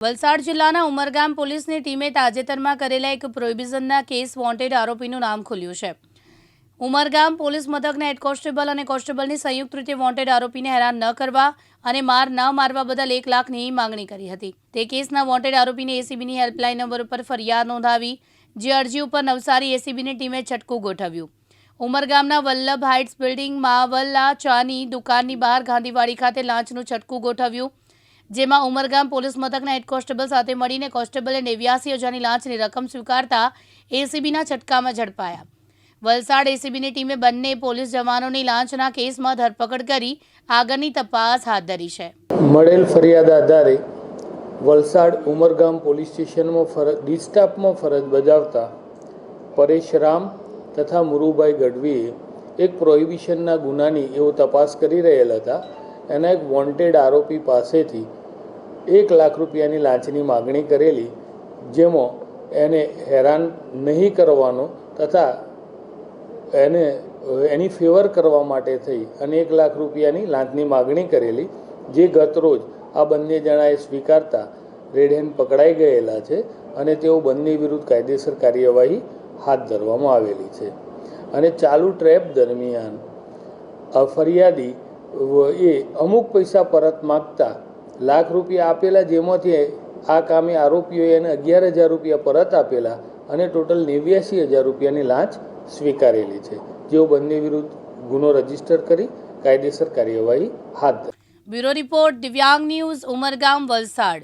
વલસાડ જિલ્લાના ઉમરગામ પોલીસની ટીમે તાજેતરમાં કરેલા એક પ્રોહિબિશનના કેસ વોન્ટેડ આરોપીનું નામ ખુલ્યું છે। ઉમરગામ પોલીસ મથકના હેડ કોન્સ્ટેબલ અને કોન્સ્ટેબલની સંયુક્ત રીતે વોન્ટેડ આરોપીને હેરાન ન કરવા અને માર ન મારવા બદલ 1 લાખની માંગણી કરી હતી। તે કેસના વોન્ટેડ આરોપીને એસીબીની હેલ્પલાઇન નંબર ઉપર ફરિયાદ નોંધાવી, જે અરજી ઉપર નવસારી એસીબીની ટીમે છટકું ગોઠવ્યું। ઉમરગામના વલ્લભ હાઇટ્સ બિલ્ડિંગમાં વલ્લા ચાની દુકાનની બહાર ગાંધીવાડી ખાતે લાંચનું છટકું ગોઠવ્યું, જેમાં ઉમરગામ પોલીસ મથકના હેડ કોન્સ્ટેબલ સાથે મળીને કોન્સ્ટેબલે 89,000ની લાંચની રકમ સ્વીકારતા એસીબીના છટકામાં ઝડપાયા। વલસાડ એસીબીની ટીમે બંને પોલીસ જવાનોની લાંચના કેસમાં ધરપકડ કરી આગળની તપાસ હાથ ધરી છે। મળેલ ફરિયાદ આધારે વલસાડ ઉમરગામ પોલીસ સ્ટેશનમાં ડિસ્ટાફમાં ફરજ બજાવતા પરેશ રામ તથા મુરુભાઈ ગઢવીએ એક પ્રોહિબિશનના ગુનાની એવો તપાસ કરી રહેલ હતા। એના એક વોન્ટેડ આરોપી પાસેથી 1 લાખ રૂપિયાની લાંચની માગણી કરેલી, જેમાં એને હેરાન નહીં કરવાનો તથા એની ફેવર કરવા માટે થઈ અને 1 લાખ રૂપિયાની લાંચની માગણી કરેલી, જે ગત રોજ આ બંને જણાએ સ્વીકારતા રેડ હેન્ડ પકડાઈ ગયેલા છે અને તેઓ બંને વિરુદ્ધ કાયદેસર કાર્યવાહી હાથ ધરવામાં આવેલી છે। અને ચાલુ ટ્રેપ દરમિયાન ફરિયાદી એ અમુક પૈસા પરત માગતા ₹1 લાખ આપેલા, જેમાંથી આ કામે આરોપીઓએ એને 11,000 રૂપિયા પરત આપેલા અને ટોટલ 89,000 રૂપિયાની લાંચ સ્વીકારેલી છે, જેઓ બંને વિરુદ્ધ ગુનો રજીસ્ટર કરી કાયદેસર કાર્યવાહી હાથ ધરી। બ્યુરો રિપોર્ટ, દિવ્યાંગ ન્યૂઝ, ઉમરગામ, વલસાડ।